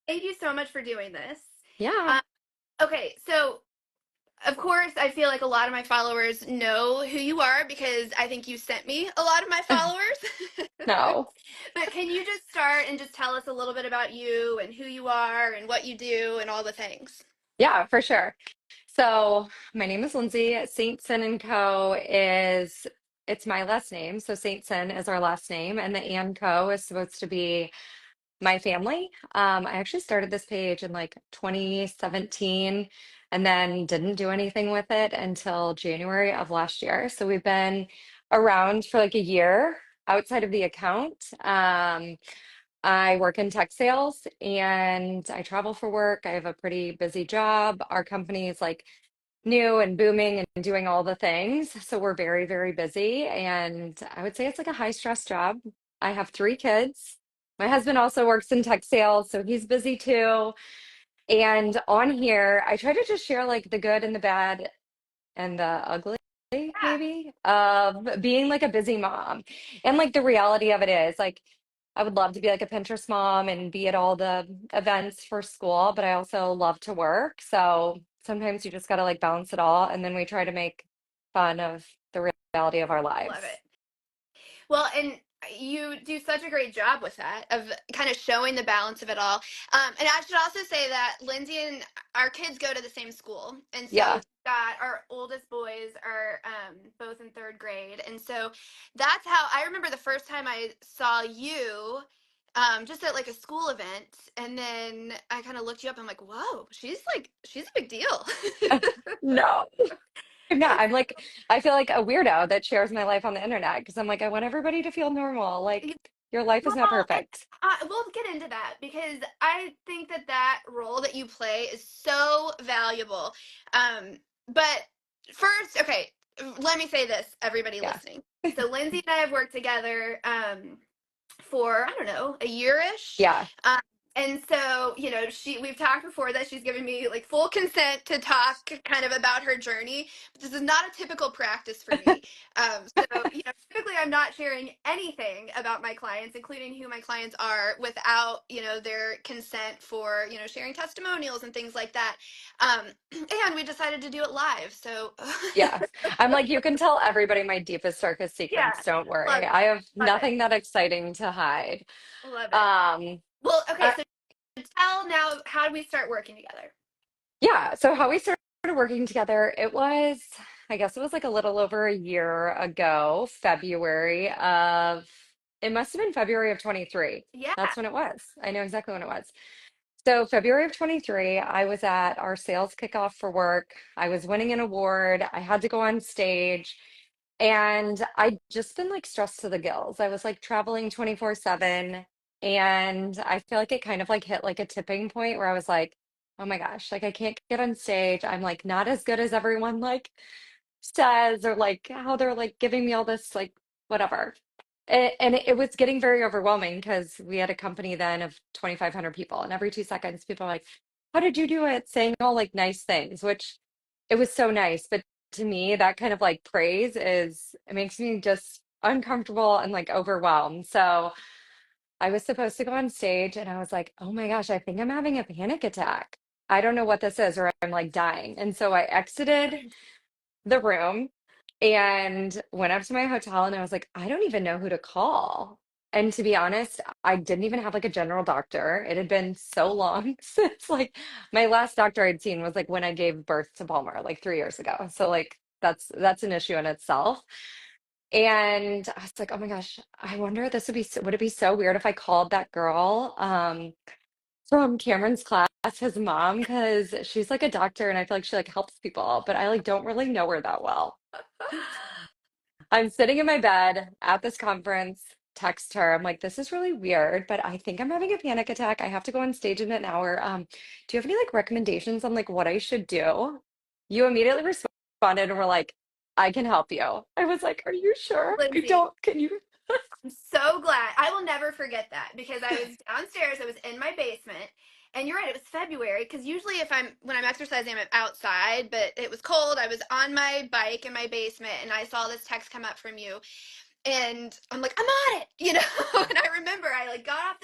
Thank you so much for doing this. Yeah. Um, okay, so of course, I feel like a lot of my followers know who you are because I think you sent me a lot of my followers. No. But can you just start and just tell us a little bit about you and who you are and what you do and all the things? Yeah, for sure. So my name is Lindsay. St Cin and Co is it's my last name. So St Cin is our last name, and the and Co is supposed to be my family. I actually started this page in like 2017 and then didn't do anything with it until January of last year. So we've been around for like a year outside of the account. I work in tech sales and I travel for work. I have a pretty busy job. Our company is like new and booming and doing all the things. So we're very, very busy. And I would say it's like a high stress job. I have three kids. My husband also works in tech sales, so he's busy too. And on here, I try to just share like the good and the bad and the ugly, Yeah. maybe, of being like a busy mom. And like the reality of it is like I would love to be like a Pinterest mom and be at all the events for school, but I also love to work. So sometimes you just gotta like balance it all. And then we try to make fun of the reality of our Love lives. it. Well, and you do such a great job with that of kind of showing the balance of it all. And I should also say that Lindsay and our kids go to the same school, and so Yeah. we've got our oldest boys are both in third grade, and so that's how I remember the first time I saw you. Just at like a school event, and then I kind of looked you up. I'm like, whoa, she's a big deal. No. I'm not. I'm like, I feel like a weirdo that shares my life on the internet because I'm like, I want everybody to feel normal. Like, your life is not Well, and perfect. we'll get into that because I think that that role that you play is so valuable. But first, okay, let me say this, everybody Yeah. listening. So Lindsay and I have worked together for I don't know a year-ish. Yeah. And so, we've talked before that she's given me like full consent to talk kind of about her journey, but this is not a typical practice for me. So, typically I'm not sharing anything about my clients, including who my clients are, without, their consent for, sharing testimonials and things like that. Um, and we decided to do it live. So, Yeah. I'm like, you can tell everybody my deepest, darkest yeah, secrets. Don't love worry. it. I have Love it. nothing that exciting to hide. Love it. Um, Well, okay, I, so tell now, how did we start working together? yeah. So how we started working together, it was, I guess it was like a little over a year ago, it must have been February of 23. Yeah. That's when it was. I know exactly when it was. So February of 23, I was at our sales kickoff for work. I was winning an award. I had to go on stage. And I'd just been like stressed to the gills. I was like traveling 24/7. And I feel like it kind of like hit like a tipping point where I was like, oh my gosh, like I can't get on stage. I'm like not as good as everyone like says, or like how they're like giving me all this like whatever. And it was getting very overwhelming because we had a company then of 2,500 people, and every 2 seconds, people are like, how did you do it? Saying all like nice things, which it was so nice. But to me, that kind of like praise it makes me just uncomfortable and like overwhelmed. So I was supposed to go on stage and I was like, oh my gosh, I think I'm having a panic attack. I don't know what this is, or I'm like dying. And so I exited the room and went up to my hotel and I was like, I don't even know who to call. And to be honest, I didn't even have like a general doctor. It had been so long since like my last doctor I'd seen was like when I gave birth to Palmer like 3 years ago. So like that's an issue in itself. And I was like, oh my gosh, I wonder this would it be so weird if I called that girl from Cameron's class, his mom, because she's like a doctor and I feel like she like helps people, but I like don't really know her that well. I'm sitting in my bed at this conference, text her. I'm like, this is really weird, but I think I'm having a panic attack. I have to go on stage in an hour. Do you have any like recommendations on like what I should do? You immediately responded and were like, I can help you. I was like, are you sure? I Lindsay, don't, can you? I'm so glad. I will never forget that because I was downstairs, I was in my basement. And you're right, it was February because usually if when I'm exercising, I'm outside, but it was cold. I was on my bike in my basement and I saw this text come up from you. And I'm like, I'm on it, and I remember I like got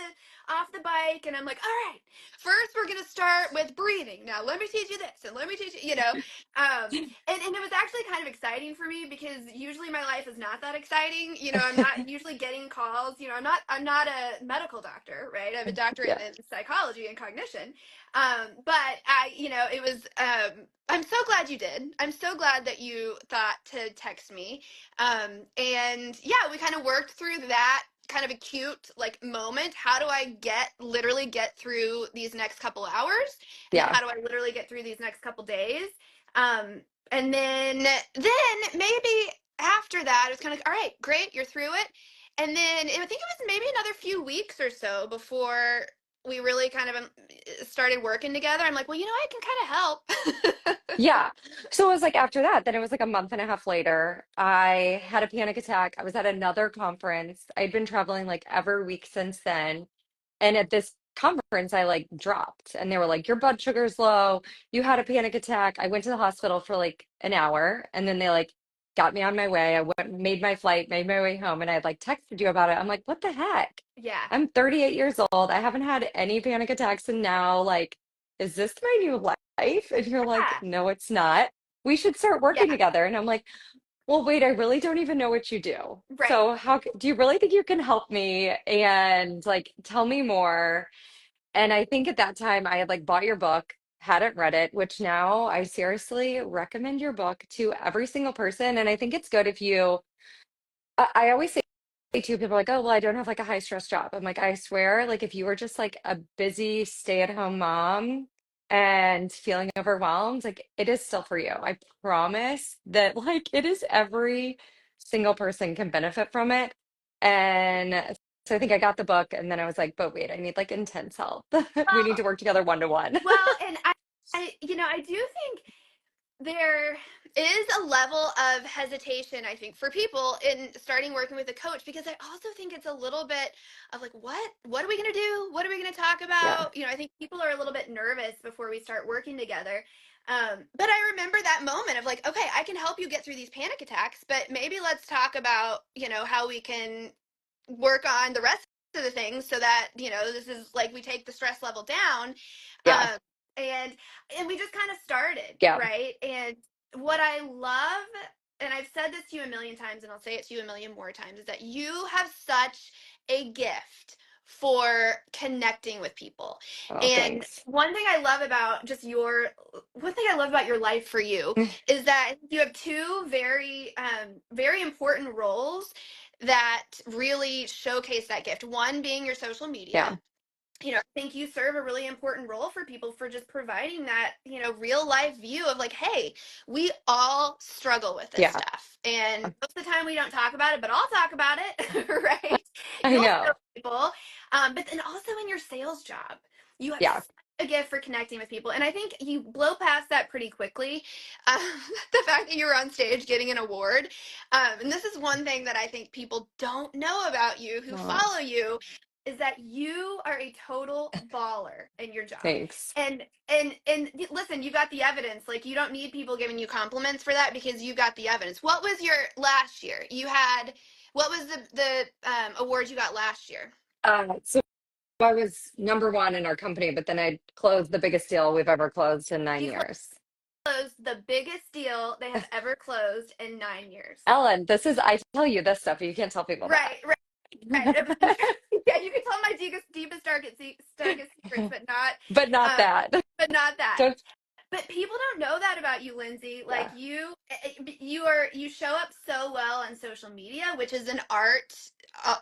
off the bike, and I'm like, all right, first we're gonna start with breathing. Now let me teach you this, and let me teach you, and it was actually kind of exciting for me because usually my life is not that exciting. I'm not usually getting calls. I'm not a medical doctor, right? I'm a doctor Yeah. in psychology and cognition. But it was. I'm so glad you did. I'm so glad that you thought to text me. And yeah, we kind of worked through that kind of acute like moment. How do I literally get through these next couple hours? And then Yeah. how do I literally get through these next couple days? Um, and then maybe after that, it was kind of like, all right, great, you're through it. And then I think it was maybe another few weeks or so before we really kind of started working together. I'm like, well, I can kind of help. Yeah. So it was like after that, then it was like a month and a half later, I had a panic attack. I was at another conference. I'd been traveling like every week since then. And at this conference, I like dropped and they were like, your blood sugar's low. You had a panic attack. I went to the hospital for like an hour and then they like got me on my way. I went, made my flight, made my way home, and I had like texted you about it. I'm like, what the heck? Yeah. I'm 38 years old. I haven't had any panic attacks. And now, like, is this my new life? And you're like, Yeah. no, it's not. We should start Yeah. working together. And I'm like, well, wait, I really don't even know what you do. Right. So do you really think you can help me and like tell me more? And I think at that time I had like bought your book, hadn't read it, which now I seriously recommend your book to every single person. And I think it's good if I always say to people like, oh, well, I don't have like a high stress job. I'm like, I swear, like if you were just like a busy stay-at-home mom and feeling overwhelmed, like it is still for you. I promise that like it is every single person can benefit from it. And so I think I got the book and then I was like, but wait, I need like intense help. We need Well, to work together one to one. and I do think there is a level of hesitation, I think, for people in starting working with a coach, because I also think it's a little bit of like, what are we going to do? What are we going to talk Yeah. about? I think people are a little bit nervous before we start working together. But I remember that moment of like, okay, I can help you get through these panic attacks, but maybe let's talk about, how we can work on the rest of the things so that, this is like we take the stress level down. Yeah. Um, and and we just kind of started, Yeah. right? And what I love, and I've said this to you a million times and I'll say it to you a million more times, is that you have such a gift for connecting with people. Oh, And thanks. one thing I love about your life for you is that you have two very very important roles that really showcase that gift. One being your social Yeah. media. I think you serve a really important role for people for just providing that, real life view of like, hey, we all struggle with this Yeah. stuff. And most of the time we don't talk about it, but I'll talk about it, right? I You'll show know. people. But then also in your sales job, you have Yeah. such a gift for connecting with people. And I think you blow past that pretty quickly. Um, the fact that you were on stage getting an award. And this is one thing that I think people don't know about you who Oh, follow you, is that you are a total baller in your job. thanks. And listen, you got the evidence. Like, you don't need people giving you compliments for that because you got the evidence. What was your last year? What was the award you got last year? So I was number one in our company, but then I closed the biggest deal we've ever closed in nine You years. closed the biggest deal they have ever closed in 9 years. Ellen, I tell you this stuff, you can't tell people that. Right, right, right. Yeah, you can tell my deepest, darkest secrets, But not um, that. but not that. Don't, But people don't know that about you, Lindsay. Like, yeah, you show up so well on social media, which is an art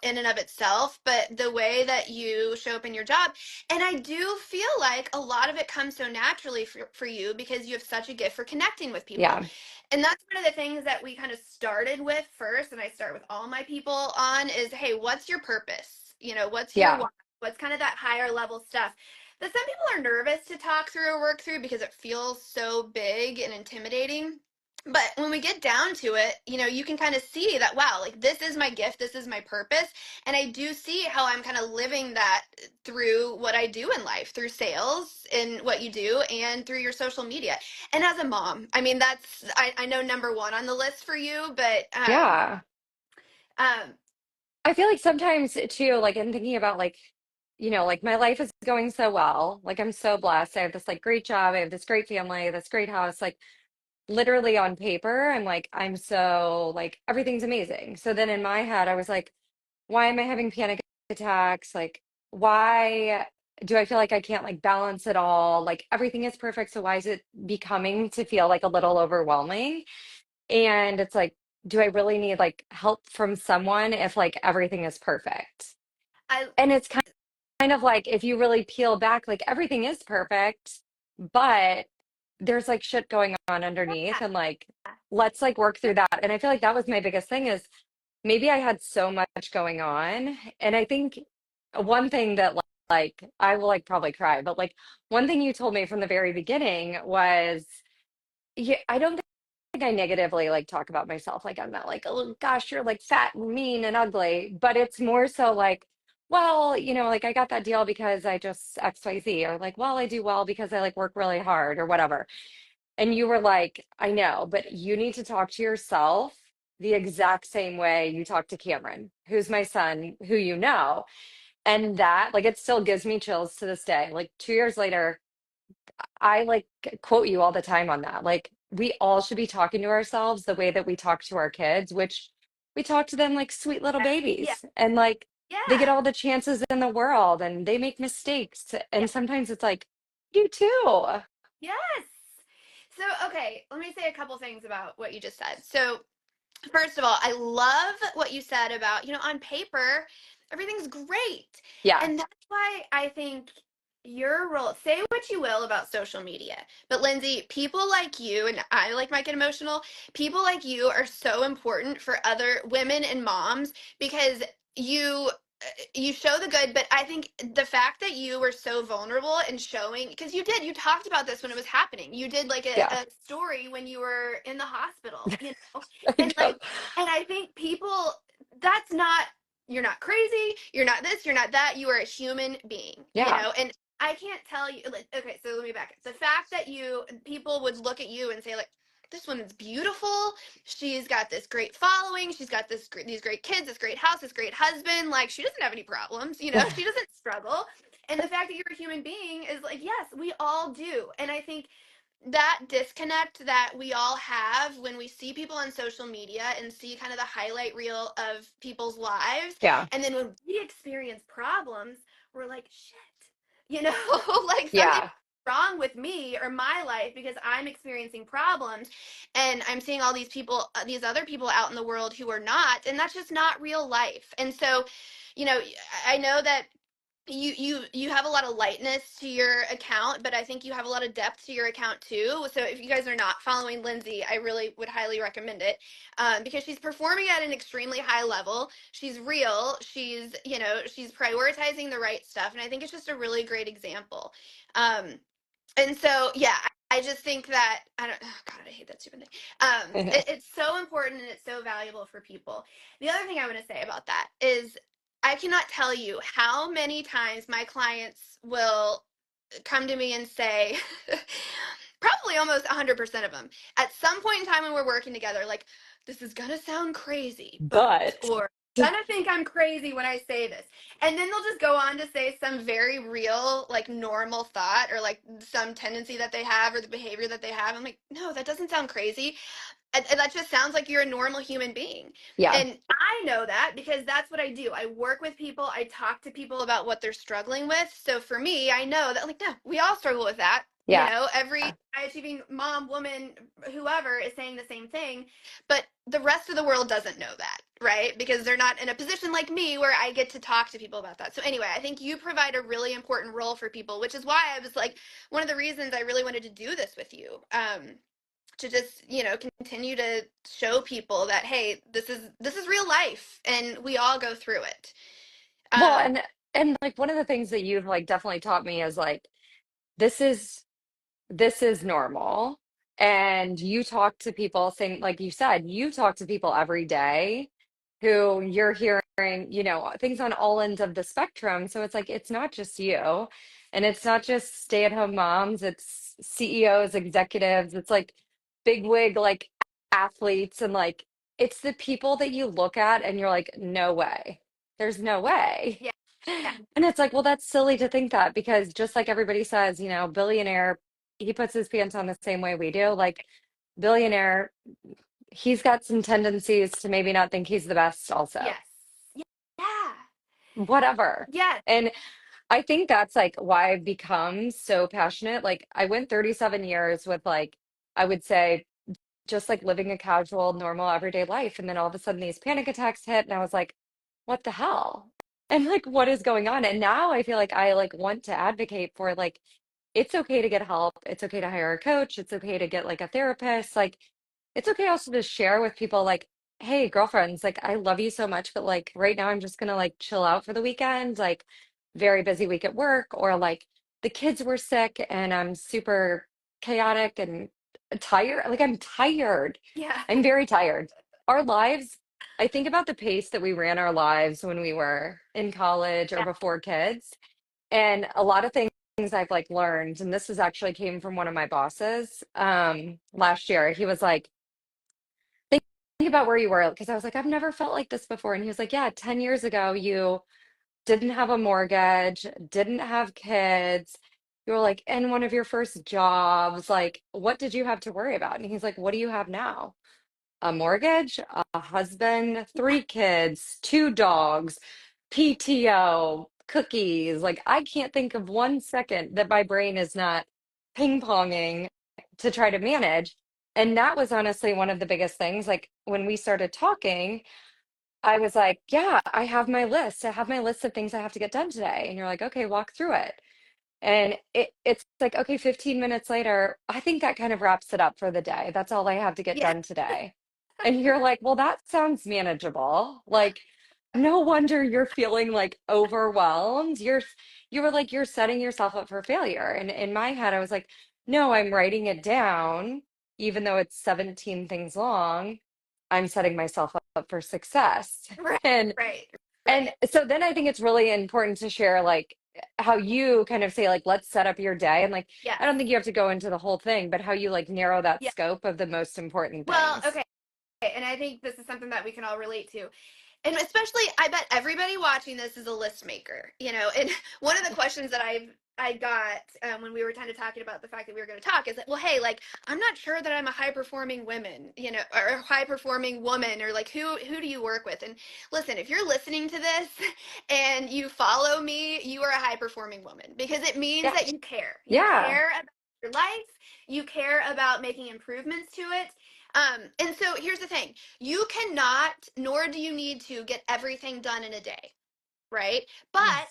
in and of itself, but the way that you show up in your job, and I do feel like a lot of it comes so naturally for you because you have such a gift for connecting with people. yeah, And that's one of the things that we kind of started with first, and I start with all my people on, is, hey, what's your purpose? What's your yeah, why? What's kind of that higher level stuff that some people are nervous to talk through or work through because it feels so big and intimidating. But when we get down to it, you can kind of see that, wow, like, this is my gift, this is my purpose. And I do see how I'm kind of living that through what I do in life, through sales and what you do, and through your social media. And as a mom, I mean, I know number one on the list for you, but yeah. um, I feel like sometimes too, like in thinking about like like my life is going so well. Like I'm so blessed. I have this like great job. I have this great family, this great house. Like literally on paper, I'm like, I'm so like everything's amazing. So then in my head, I was like, why am I having panic attacks? Like, why do I feel like I can't like balance it all? Like everything is perfect. So why is it becoming to feel like a little overwhelming? And it's like, do I really need like help from someone if like everything is perfect? I And it's kind of like if you really peel back, like everything is perfect, but there's like shit going on underneath, and like let's like work through that. And I feel like that was my biggest thing is maybe I had so much going on. And I think one thing that like I will like probably cry, but like one thing you told me from the very beginning was yeah, I don't think I negatively like talk about myself. Like I'm not like, oh gosh, you're like fat and mean and ugly. But it's more so like, well, like I got that deal because I just XYZ, or like, well, I do well because I like work really hard or whatever. And you were like, I know, but you need to talk to yourself the exact same way you talk to Cameron, who's my son, who you know. And that, like, it still gives me chills to this day. Like 2 years later, I like quote you all the time on that. Like, we all should be talking to ourselves the way that we talk to our kids, which we talk to them like sweet little yeah, babies. And like, they get yeah, all the chances in the world and they make mistakes. yeah. And sometimes it's like, you too. Yes. So, okay, let me say a couple things about what you just said. So, first of all, I love what you said about, on paper, everything's great. Yeah. And that's why I think your role, say what you will about social media, but Lindsay, people like you, and I like might get emotional, people like you are so important for other women and moms because you you show the good, but I think the fact that you were so vulnerable and showing, because you talked about this when it was happening. You did like Yeah. a story when you were in the hospital, I and know. and I think people, that's not, you're not crazy, you're not this, you're not that, you are a human being, Yeah. and I can't tell you, like, okay, so let me back up. The fact that people would look at you and say like, this woman's beautiful, she's got this great following, she's got these great kids, this great house, this great husband, like she doesn't have any problems, she doesn't struggle. And the fact that you're a human being is like, yes, we all do. And I think that disconnect that we all have when we see people on social media and see kind of the highlight reel of people's lives, Yeah. and then when we experience problems, we're like, shit, you know, like something Yeah. wrong with me or my life because I'm experiencing problems, and I'm seeing all these people, these other people out in the world who are not, and that's just not real life. And so, you know, I know that you have a lot of lightness to your account, but I think you have a lot of depth to your account too. So if you guys are not following Lindsay, I really would highly recommend it, because she's performing at an extremely high level. She's real. She's prioritizing the right stuff, and I think it's just a really great example. Um, and so yeah, I just think that I don't. Oh God, I hate that stupid thing. I know. It's so important and it's so valuable for people. The other thing I want to say about that is I cannot tell you how many times my clients will come to me and say, probably almost 100% of them, at some point in time when we're working together, like, this is going to sound crazy, But or gonna think I'm crazy when I say this. And then they'll just go on to say some very real, like normal thought or like some tendency that they have or the behavior that they have. I'm like, no, that doesn't sound crazy. And that just sounds like you're a normal human being. yeah. And I know that because that's what I do. I work with people, I talk to people about what they're struggling with. So for me, I know that, like, no, we all struggle with that. Yeah. Every high achieving mom, woman, whoever is saying the same thing. But the rest of the world doesn't know that, right? Because they're not in a position like me where I get to talk to people about that. So anyway, I think you provide a really important role for people, which is why I was like, one of the reasons I really wanted to do this with you. To just continue to show people that, hey, this is real life and we all go through it. Well, um and like one of the things that you've like definitely taught me is like this is this is normal. And you talk to people saying, like you said, you talk to people every day who you're hearing, things on all ends of the spectrum. So it's like, it's not just you. And it's not just stay-at-home moms, it's CEOs, executives, it's like big wig, like athletes. And like, it's the people that you look at and you're like, no way. There's no way. yeah, Yeah. And it's like, well, that's silly to think that because just like everybody says, billionaire, he puts his pants on the same way we do. Like, billionaire, he's got some tendencies to maybe not think he's the best, also. Yes. Yeah. Whatever. Yeah. And I think that's like why I've become so passionate. Like, I went 37 years with, like, I would say, just like living a casual, normal, everyday life. And then all of a sudden these panic attacks hit, and I was like, what the hell? And like, what is going on? And now I feel like I like want to advocate for like, it's okay to get help. It's okay to hire a coach. It's okay to get like a therapist. Like, it's okay also to share with people like, hey, girlfriends, like, I love you so much, but like right now I'm just gonna like chill out for the weekend. Like, very busy week at work, or like the kids were sick and I'm super chaotic and tired. Like, I'm tired. Yeah. I'm very tired. Our lives, I think about the pace that we ran our lives when we were in college or Yeah. before kids. And a lot of things I've like learned, and this is actually came from one of my bosses last year. He was like, think about where you were, because I was like, I've never felt like this before. And he was like, yeah, 10 years ago, you didn't have a mortgage, didn't have kids. You were like in one of your first jobs. Like, what did you have to worry about? And he's like, what do you have now? A mortgage, a husband, three kids, two dogs, PTO, cookies. Like, I can't think of 1 second that my brain is not ping-ponging to try to manage. And that was honestly one of the biggest things. Like, when we started talking, I was like, yeah, I have my list. I have my list of things I have to get done today. And you're like, okay, walk through it. And it's like, okay, 15 minutes later, I think that kind of wraps it up for the day. That's all I have to get Yeah. done today. And you're like, well, that sounds manageable. Like, no wonder you're feeling like overwhelmed. You were like, you're setting yourself up for failure. And in my head, I was like, no, I'm writing it down, even though it's 17 things long. I'm setting myself up for success. Right. And Right. and Right. so then I think it's really important to share like how you kind of say like, let's set up your day. And like, I Yes. don't think you have to go into the whole thing, but how you like narrow that Yeah. scope of the most important Well, things. okay. And I think this is something that we can all relate to. And especially, I bet everybody watching this is a list maker, and one of the questions that I got when we were kind of talking about the fact that we were going to talk is that, well, hey, like, I'm not sure that I'm a high performing woman, or a high performing woman, or like, who do you work with? And listen, if you're listening to this and you follow me, you are a high performing woman, because it means Yeah. that you Yeah. care about your life, you care about making improvements to it. And so here's the thing: you cannot, nor do you need to, get everything done in a day, right? But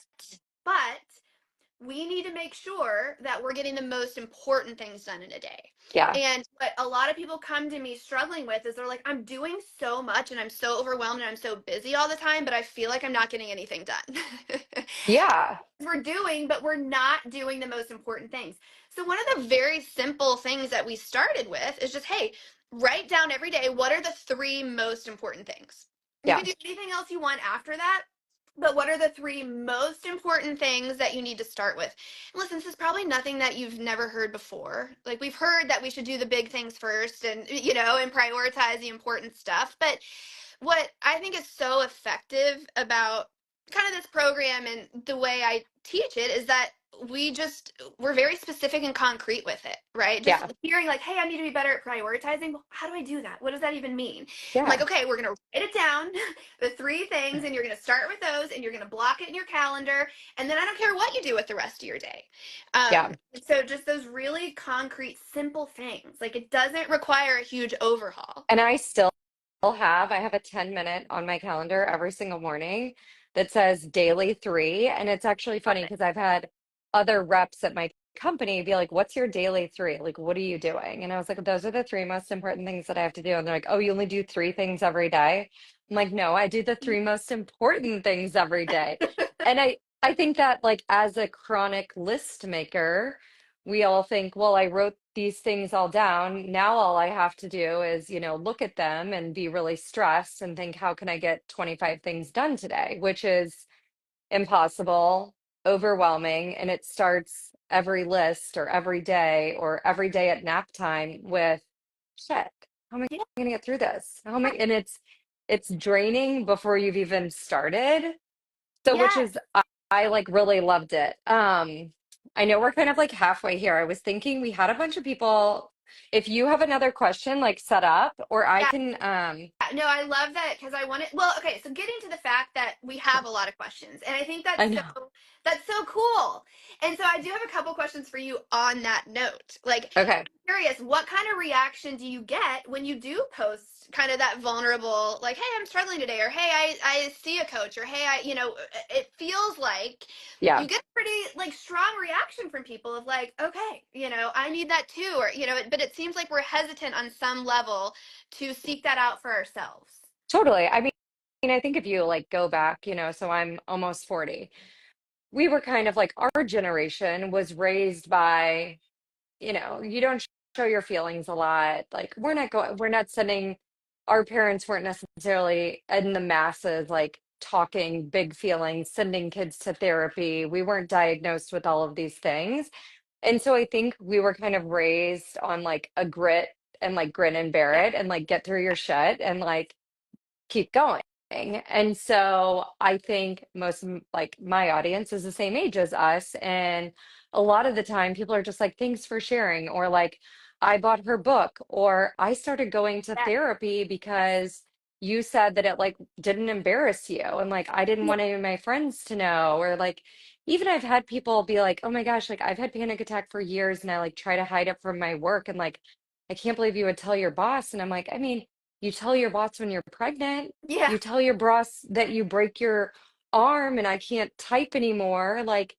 we need to make sure that we're getting the most important things done in a day. Yeah. And what a lot of people come to me struggling with is they're like, I'm doing so much and I'm so overwhelmed and I'm so busy all the time, but I feel like I'm not getting anything done. Yeah. We're doing, but we're not doing the most important things. So, one of the very simple things that we started with is just, hey, write down every day what are the three most important things. You Yeah. can do anything else you want after that, but what are the three most important things that you need to start with? And listen, this is probably nothing that you've never heard before. Like, we've heard that we should do the big things first and, and prioritize the important stuff. But what I think is so effective about kind of this program and the way I teach it is that we're very specific and concrete with it, right? Just Yeah. hearing like, hey, I need to be better at prioritizing. Well, how do I do that? What does that even mean? I'm like, Yeah. okay, we're gonna write it down, the three things, and you're gonna start with those, and you're gonna block it in your calendar, and then I don't care what you do with the rest of your day. Yeah. So just those really concrete, simple things. Like, it doesn't require a huge overhaul. And I have a 10-minute on my calendar every single morning that says daily three. And it's actually Love funny it. because I've had other reps at my company be like, what's your daily three? Like, what are you doing? And I was like, those are the three most important things that I have to do. And they're like, oh, you only do three things every day. I'm like, no, I do the three most important things every day. And I think that like as a chronic list maker, we all think, well, I wrote these things all down. Now all I have to do is, look at them and be really stressed and think, how can I get 25 things done today? Which is impossible, overwhelming. And it starts every list or every day at nap time with shit. How am I Yeah. going to get through this? How am I? And it's draining before you've even started. So, which Yes. is I like really loved it. I know we're kind of like halfway here. I was thinking we had a bunch of people. If you have another question, like set up, or I Yeah, can, no, I love that because I want it. Well, okay, so getting to the fact that we have a lot of questions, and I think I know. that's so cool. And so I do have a couple questions for you on that note. Like, Okay. curious, what kind of reaction do you get when you do post kind of that vulnerable, like, hey, I'm struggling today, or hey, I see a coach, or hey, it feels like Yeah. you get a pretty like strong reaction from people of like, okay, I need that too, or but it seems like we're hesitant on some level to seek that out for ourselves. Totally. I think if you like go back, so I'm almost 40. We were kind of like our generation was raised by, you don't show your feelings a lot. Like we're not sending, our parents weren't necessarily in the masses, like talking big feelings, sending kids to therapy. We weren't diagnosed with all of these things. And so I think we were kind of raised on like a grit and like grin and bear Yeah. it and like get through your shit and like keep going. And so I think like my audience is the same age as us. And a lot of the time people are just like, thanks for sharing, or like, I bought her book, or I started going to Yeah. therapy because you said that it like didn't embarrass you. And like, I didn't Yeah. want any of my friends to know, or like, even I've had people be like, oh my gosh, like I've had panic attack for years and I like try to hide it from my work. And like, I can't believe you would tell your boss. And I'm like, I mean, you tell your boss when you're pregnant. Yeah. You tell your boss that you break your arm and I can't type anymore. Like,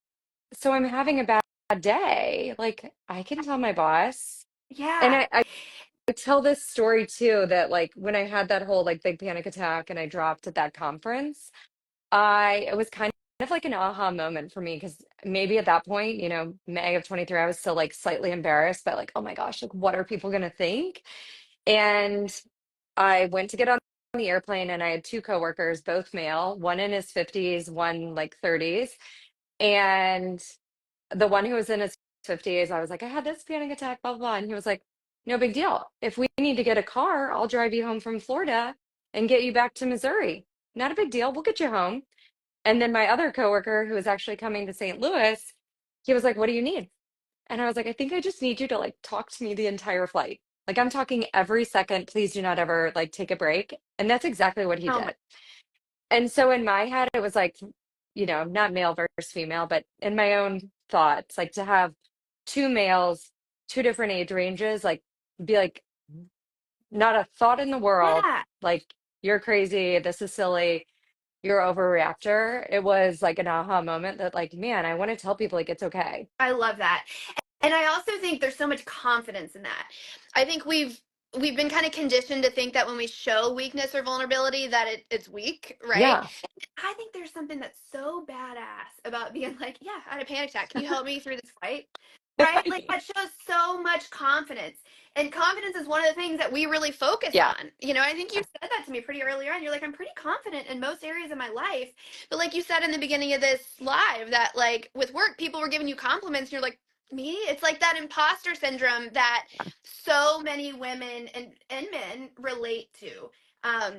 so I'm having a bad day. Like, I can tell my boss. And Yeah. I tell this story too that, like, when I had that whole like big panic attack and I dropped at that conference, it was kind of like an aha moment for me because maybe at that point, May of 23, I was still like slightly embarrassed, but like, oh my gosh, like, what are people going to think? And I went to get on the airplane and I had two coworkers, both male, one in his 50s, one like 30s. And the one who was in his 50s, I was like, I had this panic attack, blah, blah, blah. And he was like, no big deal. If we need to get a car, I'll drive you home from Florida and get you back to Missouri. Not a big deal. We'll get you home. And then my other coworker, who was actually coming to St. Louis, he was like, what do you need? And I was like, I think I just need you to like talk to me the entire flight. Like I'm talking every second. Please do not ever like take a break. And that's exactly what he Oh my. did. And so in my head, it was like, not male versus female, but in my own thoughts, like to have two males, two different age ranges, like be like, not a thought in the world. Yeah. Like, you're crazy. This is silly. You're a overreactor. It was like an aha moment that, like, man, I want to tell people like it's okay. I love that. And I also think there's so much confidence in that. I think we've been kind of conditioned to think that when we show weakness or vulnerability that it's weak, right? Yeah. I think there's something that's so badass about being like, yeah, I had a panic attack. Can you help me through this fight? Right? Like that shows so much confidence. And confidence is one of the things that we really focus Yeah. on. I think you said that to me pretty early on. You're like, I'm pretty confident in most areas of my life. But like you said in the beginning of this live, that like with work, people were giving you compliments and you're like, me? It's like that imposter syndrome that so many women and men relate to. um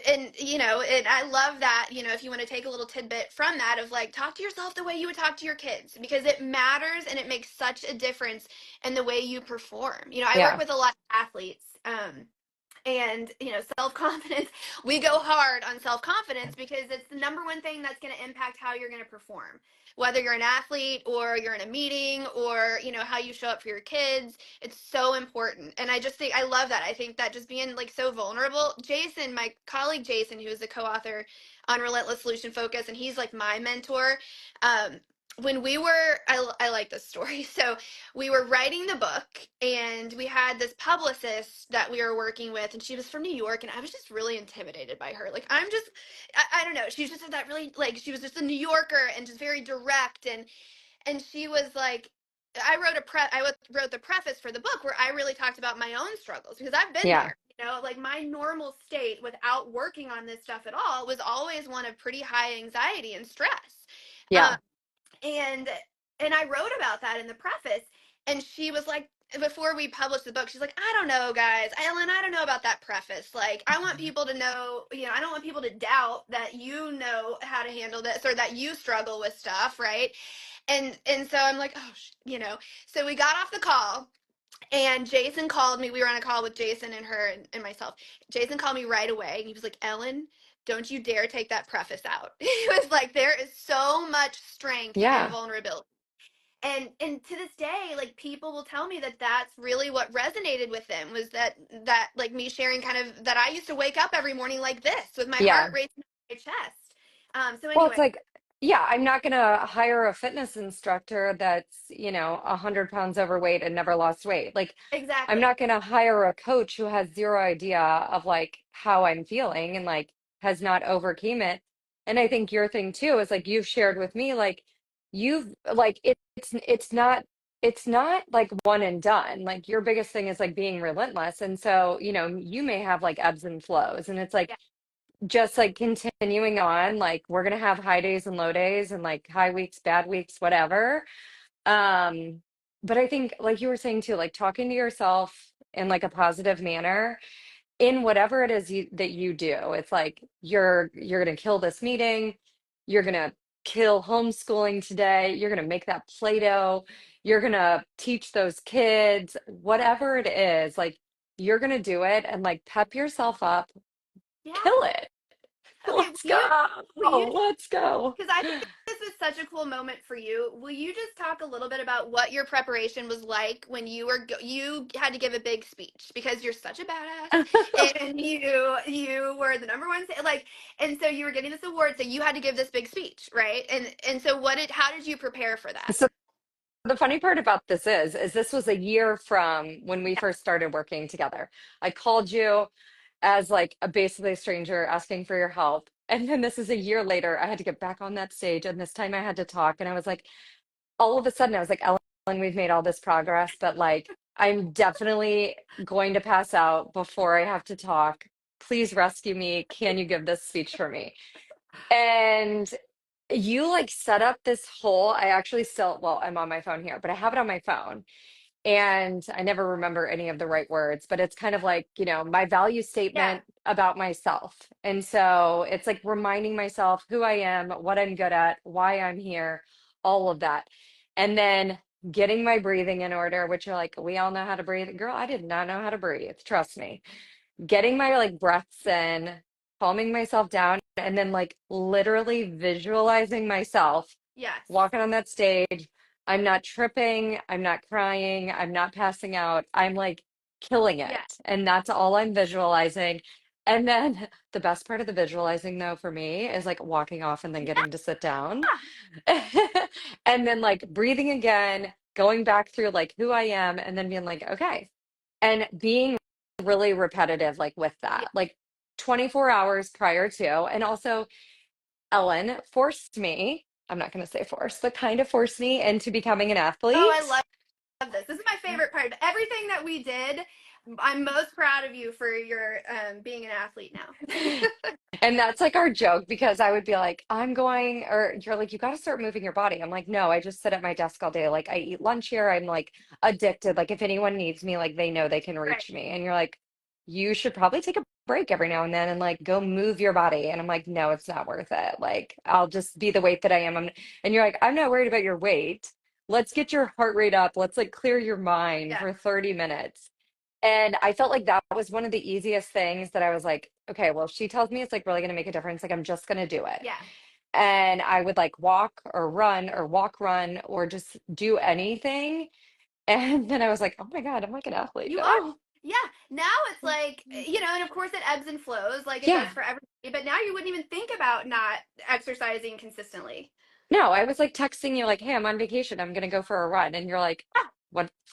and I love that, if you want to take a little tidbit from that of like talk to yourself the way you would talk to your kids, because it matters and it makes such a difference in the way you perform. I work Yeah. with a lot of athletes, and self-confidence, we go hard on self-confidence because it's the number one thing that's going to impact how you're going to perform, whether you're an athlete or you're in a meeting, or how you show up for your kids. It's so important, and I just think I love that. I think that just being like so vulnerable. Jason, my colleague Jason, who is a co-author on Relentless Solution Focus, and he's like my mentor. When we were, I like this story. So we were writing the book and we had this publicist that we were working with, and she was from New York, and I was just really intimidated by her. Like, I don't know, she was just that really, like, she was just a New Yorker and just very direct, and she was like, I wrote the preface for the book where I really talked about my own struggles, because I've been Yeah. there. Like my normal state without working on this stuff at all was always one of pretty high anxiety and stress. Um, Yeah. and I wrote about that in the preface. and she was like, before we published the book, she's like, I don't know, guys, Ellen, I don't know about that preface. Like, I want people to know, I don't want people to doubt that you know how to handle this or that you struggle with stuff, right? And so I'm like, oh, so we got off the call. And Jason called me. We were on a call with Jason and her and myself. Jason called me right away. And he was like, Ellen, don't you dare take that preface out. He was like, there is so much strength in Yeah. vulnerability. And to this day, like, people will tell me that that's really what resonated with them, was that like me sharing kind of that I used to wake up every morning like this with my heart Yeah. racing in my chest. So Well, anyway, it's like, yeah, I'm not going to hire a fitness instructor that's, 100 pounds overweight and never lost weight. Like, I'm exactly. not going to hire a coach who has zero idea of like how I'm feeling and like has not overcame it. And I think your thing too is like you've shared with me, like you've like it's not like one and done. Like your biggest thing is like being relentless. And so, you may have like ebbs and flows. And it's like Yeah. just like continuing on, like we're gonna have high days and low days and like high weeks, bad weeks, whatever. um but I think like you were saying too, like talking to yourself in like a positive manner in whatever it is that you do. It's like you're gonna kill this meeting, you're gonna kill homeschooling today, you're gonna make that Play-Doh, you're gonna teach those kids, whatever it is, like you're gonna do it and like pep yourself up, Yeah. kill it. Okay, Let's go. will you Let's go. because I think this was such a cool moment for you. Will you just talk a little bit about what your preparation was like when you had to give a big speech, because you're such a badass and you were the number one, like, and so you were getting this award, so you had to give this big speech, right? And so how did you prepare for that? So the funny part about this is this was a year from when we Yeah, first started working together. I called you as like a basically a stranger asking for your help. And then this is a year later, I had to get back on that stage. And this time I had to talk. And I was like, all of a sudden, I was like, Ellen, we've made all this progress, but like, I'm definitely going to pass out before I have to talk. Please rescue me. Can you give this speech for me? And you like set up this whole, I actually still, well, I'm on my phone here, but I have it on my phone. And I never remember any of the right words, but it's kind of like, my value yeah, statement about myself. And so it's like reminding myself who I am, what I'm good at, why I'm here, all of that. And then getting my breathing in order, which are like, we all know how to breathe. Girl, I did not know how to breathe. Trust me. Getting my like breaths in, calming myself down, and then like literally visualizing myself yes, walking on that stage. I'm not tripping. I'm not crying. I'm not passing out. I'm like killing it. yeah, And that's all I'm visualizing. And then the best part of the visualizing, though, for me is like walking off and then yeah, getting to sit down. And then like breathing again, going back through like who I am, and then being like, okay. And being really repetitive, like with yeah. that, like 24 hours prior to. And also, Ellen forced me, I'm not going to say forced, but kind of forced me into becoming an Oh, I athlete. love this. This is my favorite part of everything that we did. I'm most proud of you for your being an athlete now. And that's like our joke because I would be like, I'm going, or you're like, you got to start moving your body. I'm like, no, I just sit at my desk all day. Like, I eat lunch here. I'm like addicted. Like, if anyone needs me, like, they know they can Right. reach me. And you're like, you should probably take a break every now and then and like go move your body. And I'm like, no, it's not worth it. Like, I'll just be the weight that I am. And you're like, I'm not worried about your weight. Let's get your heart rate up. Let's like clear your mind Yeah. for 30 minutes. And I felt like that was one of the easiest things that I was like, okay, well, if she tells me it's like really going to make a difference, like I'm just going to do it. Yeah. And I would like walk or run or walk, run, or just do anything. And then I was like, oh my God, I'm like an athlete You are. now. Yeah. Now it's like, and of course it ebbs and flows like it does Yeah. for everybody, but now you wouldn't even think about not exercising consistently. No, I was like texting you like, hey, I'm on vacation. I'm going to go for a run. And you're like, Ah,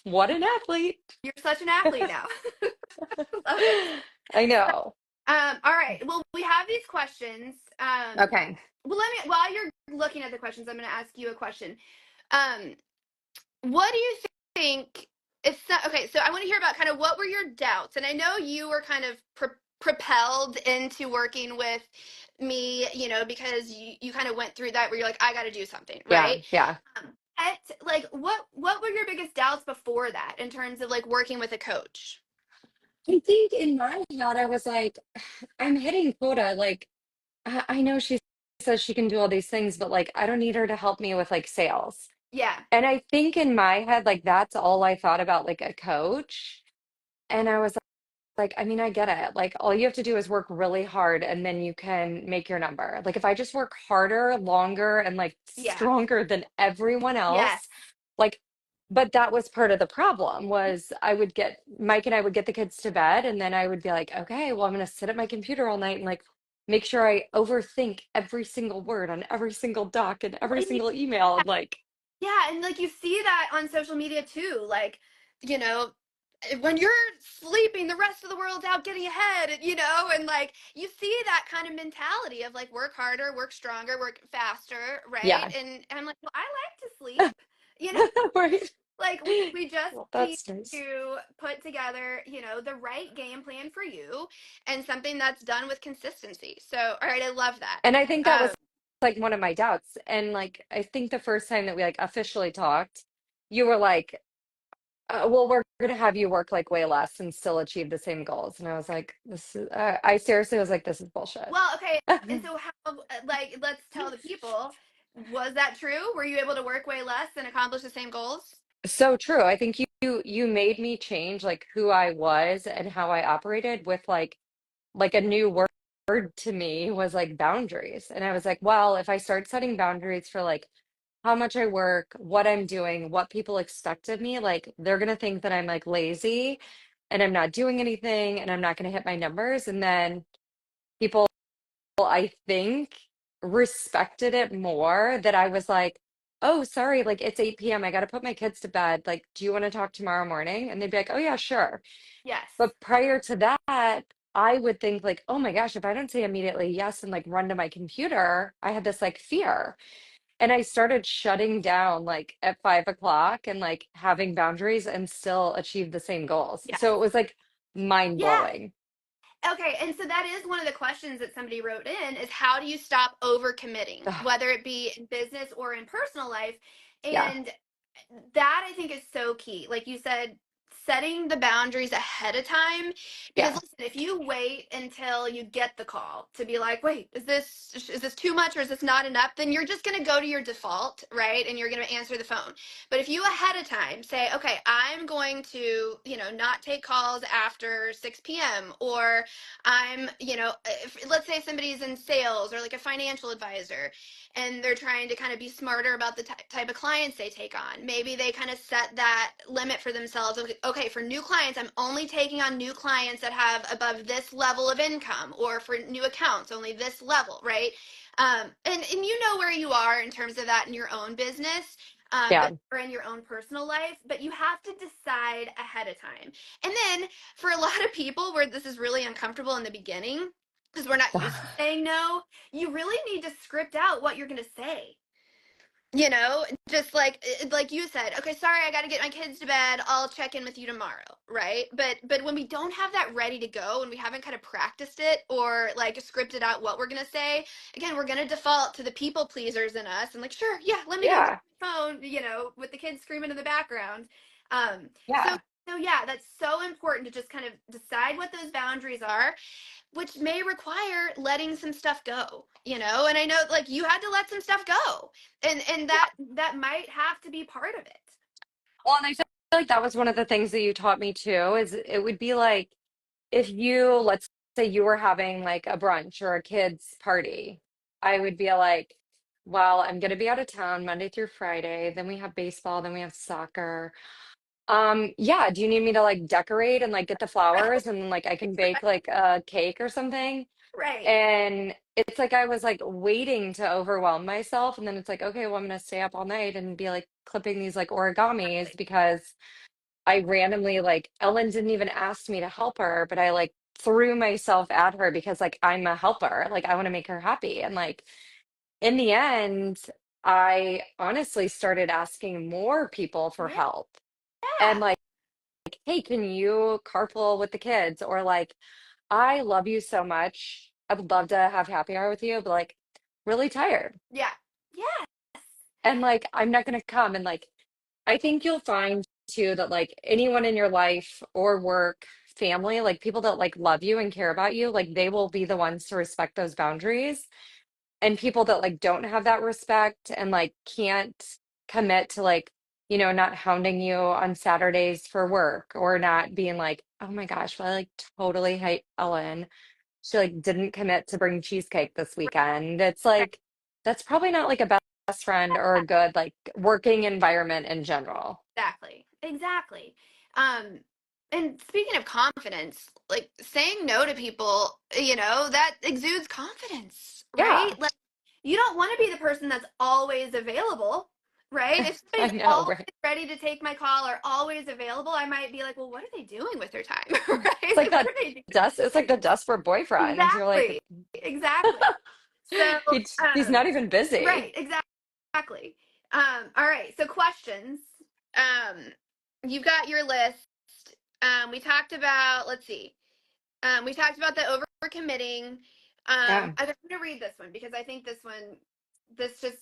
what an athlete. you're such an athlete now. Love it. I So, know. all right. Well, we have these questions. Okay. Well, while you're looking at the questions, I'm going to ask you a question. Um, what do you think is okay? So I want to hear about kind of what were your doubts, and I know you were kind of propelled into working with me, because you kind of went through that where you're like, I got to do something, Yeah. right? Yeah. What were your biggest doubts before that in terms of like working with a coach? I think in my head, I was like, I'm hitting quota. Like, I know she says she can do all these things, but like, I don't need her to help me with like sales. Yeah. And I think in my head, like, that's all I thought about like a coach. And I was like, I mean, I get it. Like, all you have to do is work really hard and then you can make your number. Like, if I just work harder, longer, and like Yeah. stronger than everyone Yes. else, like, but that was part of the problem was I would get Mike and I would get the kids to bed and then I would be like, okay, well, I'm gonna sit at my computer all night and like make sure I overthink every single word on every single doc and every And you, single email and like, yeah, and like you see that on social media too. Like, you know, when you're sleeping, the rest of the world's out getting ahead, and like you see that kind of mentality of like work harder, work stronger, work faster, right? yeah, And I'm like, well, I like to sleep, you know, right. like we just Well, need that's nice. to put together, the right game plan for you and something that's done with consistency. So, all right, I love that. And I think that Um, was like one of my doubts. And like, I think the first time that we like officially talked, you were like, well, we're going to have you work like way less and still achieve the same goals. And I was like, I seriously was like, this is bullshit. Well, okay. And so how, like, let's tell the people, was that true? Were you able to work way less and accomplish the same goals? So true. I think you made me change like who I was and how I operated with like a new word to me was like boundaries. And I was like, well, if I start setting boundaries for like how much I work, what I'm doing, what people expect of me, like they're gonna think that I'm like lazy and I'm not doing anything and I'm not gonna hit my numbers. And then people, I think, respected it more that I was like, oh, sorry, like it's 8 p.m. I gotta put my kids to bed. Like, do you want to talk tomorrow morning? And they'd be like, oh yeah, sure. Yes. But prior to that, I would think like, oh my gosh, if I don't say immediately yes and like run to my computer, I had this like fear. And I started shutting down like at 5 o'clock and like having boundaries and still achieve the same goals. Yes. So it was like mind Yeah. blowing. Okay. And so that is one of the questions that somebody wrote in is how do you stop overcommitting, Ugh, whether it be in business or in personal life? yeah, And that I think is so key. Like you said, setting the boundaries ahead of time. Because yeah, listen, if you wait until you get the call to be like, wait, is this too much or is this not enough? Then you're just gonna go to your default, right? And you're gonna answer the phone. But if you ahead of time say, okay, I'm going to, not take calls after 6 p.m. or I'm, let's say somebody's in sales or like a financial advisor and they're trying to kind of be smarter about the type of clients they take on. Maybe they kind of set that limit for themselves. Okay, for new clients, I'm only taking on new clients that have above this level of income, or for new accounts, only this level, right? And you know where you are in terms of that in your own business. yeah. But or in your own personal life, but you have to decide ahead of time. And then for a lot of people where this is really uncomfortable in the beginning, because we're not used to saying no, you really need to script out what you're going to say. Just like you said, okay, sorry, I got to get my kids to bed. I'll check in with you tomorrow, right? But when we don't have that ready to go and we haven't kind of practiced it or like scripted out what we're going to say, again, we're going to default to the people pleasers in us and like, sure, yeah, let me go get Yeah, my phone, with the kids screaming in the background. Um so yeah. so yeah, that's so important to just kind of decide what those boundaries are, which may require letting some stuff go, and I know like you had to let some stuff go, and that might have to be part of it. Well, and I feel like that was one of the things that you taught me too, is it would be like if you, let's say you were having like a brunch or a kid's party, I would be like, well, I'm going to be out of town Monday through Friday. Then we have baseball, then we have soccer. Yeah, do you need me to like decorate and like get the Right. flowers and like I can bake like a cake or something? Right. And it's like I was like waiting to overwhelm myself. And then it's like, okay, well, I'm gonna stay up all night and be like clipping these like origamis because I randomly like Ellen didn't even ask me to help her, but I like threw myself at her because like I'm a helper. Like I want to make her happy. And like in the end, I honestly started asking more people for Yeah. help. And like, hey, can you carpool with the kids? Or like, I love you so much. I would love to have happy hour with you, but like really tired. Yeah. Yes. and like I'm not going to come. And like I think you'll find too that like anyone in your life or work, family, like people that like love you and care about you, like they will be the ones to respect those boundaries. And people that like don't have that respect and like can't commit to like, not hounding you on Saturdays for work or not being like, oh my gosh, well, I like totally hate Ellen. She like didn't commit to bring cheesecake this weekend. It's Right. like that's probably not like a best friend or a good like working environment in general. Exactly. Exactly. Um, and speaking of confidence, like saying no to people, that exudes confidence, right? Yeah, Like you don't want to be the person that's always available, right? If I somebody's know, always right? ready to take my call or always available, I might be like, well, what are they doing with their time? Right? It's like Like, what that are they doing? it's like the desperate boyfriend. You're like, Exactly. Exactly. So, he's not even busy. right, exactly. All right, so questions. Um, you've got your list. We talked about, let's see. We talked about the overcommitting. Yeah, I'm gonna read this one because I think this just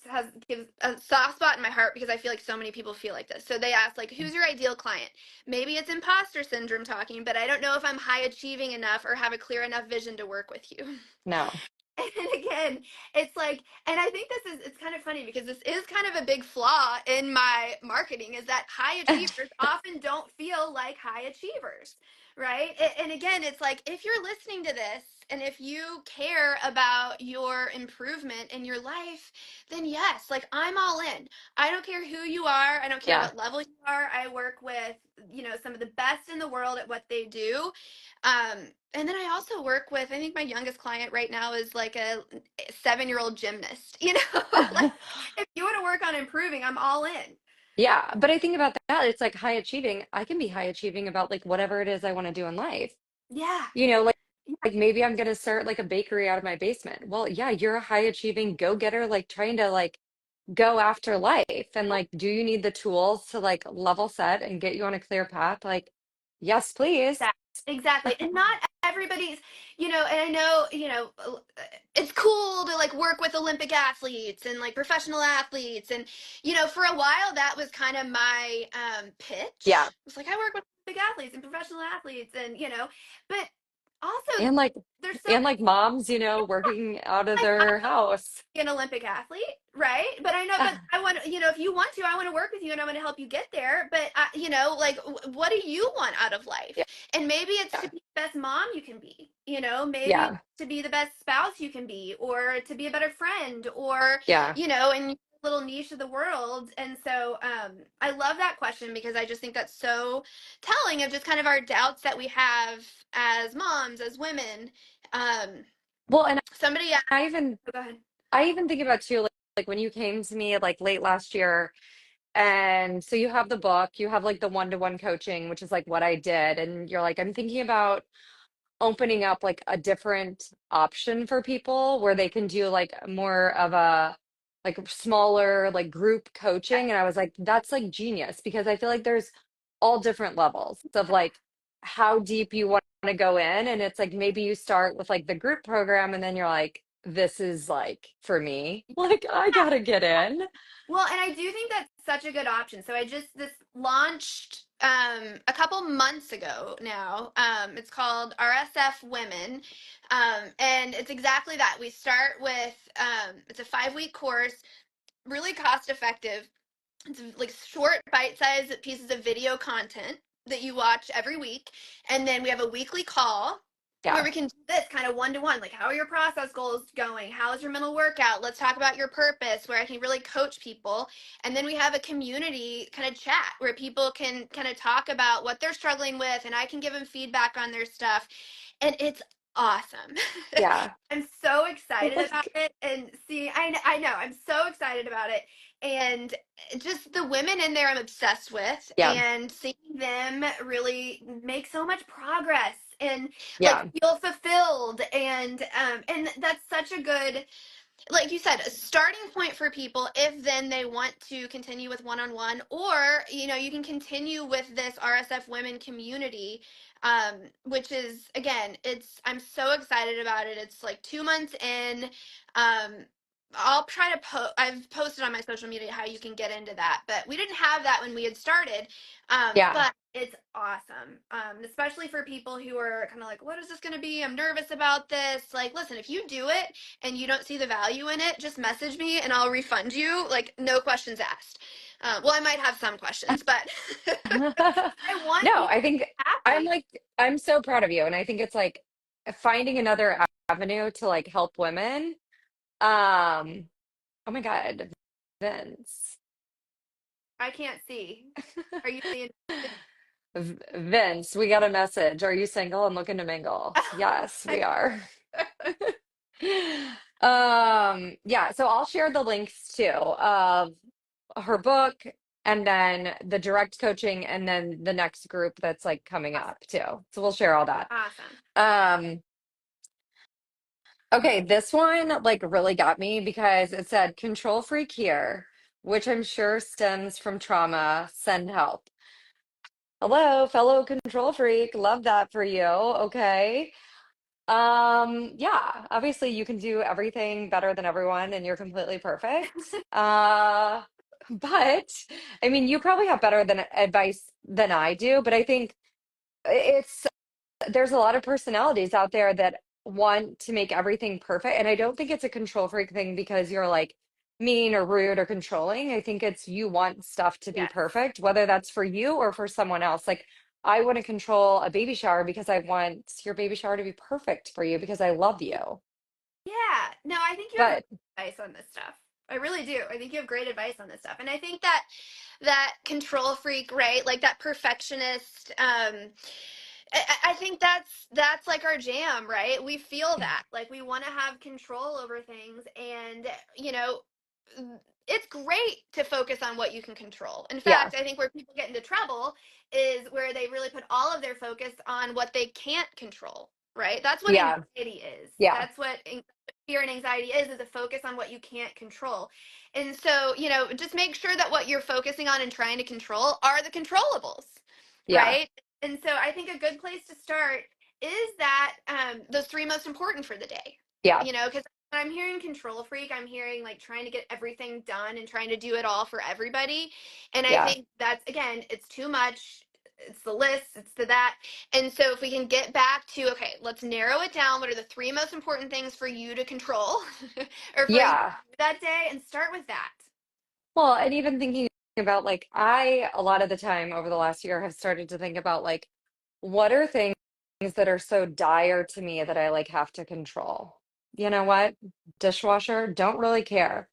gives a soft spot in my heart because I feel like so many people feel like this. So they asked, like, who's your ideal client? Maybe it's imposter syndrome talking, but I don't know if I'm high achieving enough or have a clear enough vision to work with you. no. And again, it's like, and I think it's kind of funny because this is kind of a big flaw in my marketing is that high achievers often don't feel like high achievers, right? And again, it's like if you're listening to this and if you care about your improvement in your life, then yes, like I'm all in. I don't care who you are, I don't care Yeah. what level you are. I work with, some of the best in the world at what they do. Um, and then I also work with, I think my youngest client right now is like a 7-year-old gymnast, like if you want to work on improving, I'm all in. Yeah, but I think about that, it's like high achieving. I can be high achieving about like whatever it is I want to do in life. Yeah. Like Yeah. like maybe I'm gonna start like a bakery out of my basement. Well, yeah, you're a high achieving go-getter, like trying to like go after life. And like, do you need the tools to like level set and get you on a clear path? Like, yes, please. Exactly. Exactly. And not everybody's, and I know, it's cool to like work with Olympic athletes and like professional athletes. And, for a while that was kind of my Yeah. pitch. It was like, I work with Olympic athletes and professional athletes and, but also And like there's so and like moms, working out of like their house. an Olympic athlete, right? But I know, but I want, if you want to, I want to work with you and I want to help you get there. But, like, what do you want out of life? Yeah. And maybe it's to Yeah. be the best mom you can be, maybe it's Yeah. to be the best spouse you can be, or to be a better friend, or, Yeah. in your little niche of the world. And so I love that question because I just think that's so telling of just kind of our doubts that we have as moms, as women. Um, Well, and somebody asked, I even oh, go ahead. I even think about too, like when you came to me like late last year, and so you have the book, you have like the one-to-one coaching, which is like what I did, and you're like, I'm thinking about opening up like a different option for people where they can do like more of a like smaller like group coaching. And I was like, that's like genius because I feel like there's all different levels of like how deep you want to go in. And it's like maybe you start with like the group program and then you're like, this is like for me. Like I gotta get in. Well, and I do think that's such a good option. So I just this launched a couple months ago now. It's called RSF Women. And it's exactly that. We start with it's a 5-week course, really cost effective. It's like short bite-sized pieces of video content that you watch every week, and then we have a weekly call where Yeah. we can do this kind of one-to-one, like how are your process goals going, how's your mental workout, let's talk about your purpose, where I can really coach people. And then we have a community kind of chat where people can kind of talk about what they're struggling with and I can give them feedback on their stuff, and it's awesome. Yeah. I'm so excited about Like, it. And see, I know I'm so excited about it. And just the women in there I'm obsessed with, yeah. and seeing them really make so much progress and like Yeah. feel fulfilled. And that's such a good, like you said, a starting point for people if then they want to continue with one-on-one, or you can continue with this RSF women community, which is, again, I'm so excited about it. It's like 2 months in. um I'll try to post. I've posted on my social media how you can get into that, but we didn't have that when we had started. Yeah. But it's awesome, especially for people who are kind of like, "What is this going to be? I'm nervous about this." Like, listen, if you do it and you don't see the value in it, just message me and I'll refund you. Like, no questions asked. Well, I might have some questions, but I want No, people I think I'm happy. like I'm so proud of you, and I think it's like finding another avenue to like help women. Um, oh my God, Vince. I can't see. Are you being? Vince, we got a message. Are you single and looking to mingle? Yes, we are. Yeah, so I'll share the links too of her book and then the direct coaching and then the next group that's like coming Awesome. up too. So we'll share all that. Awesome. Um, okay, this one like really got me because it said control freak here, which I'm sure stems from trauma. Send help. Hello, fellow control freak. Love that for you. Okay. Yeah, obviously you can do everything better than everyone and you're completely perfect. But I mean, you probably have better than advice than I do, but I think it's there's a lot of personalities out there that want to make everything perfect. And I don't think it's a control freak thing because you're like mean or rude or controlling. I think it's you want stuff to be Yes. perfect, whether that's for you or for someone else. Like I want to control a baby shower because I want your baby shower to be perfect for you because I love you. Yeah. No, I think you have great But advice on this stuff. I really do. I think you have great advice on this stuff. And I think that that control freak, right? Like that perfectionist, I think that's like our jam, right? We feel that. Like we want to have control over things and you know, it's great to focus on what you can control. In yeah, fact, I think where people get into trouble is where they really put all of their focus on what they can't control, right? That's what yeah, anxiety is. yeah, That's what fear and anxiety is a focus on what you can't control. And so, you know, just make sure that what you're focusing on and trying to control are the controllables, yeah, right? And so I think a good place to start is that those three most important for the day. yeah, You know, because when I'm hearing control freak, I'm hearing like trying to get everything done and trying to do it all for everybody. And I yeah, think that's again, it's too much. It's the list, it's the that. And so if we can get back to okay, let's narrow it down. What are the three most important things for you to control or for you to yeah. do that day and start with that. Well, and even thinking about like I a lot of the time over the last year have started to think about like what are things that are so dire to me that I like have to control? You know what? Dishwasher, don't really care.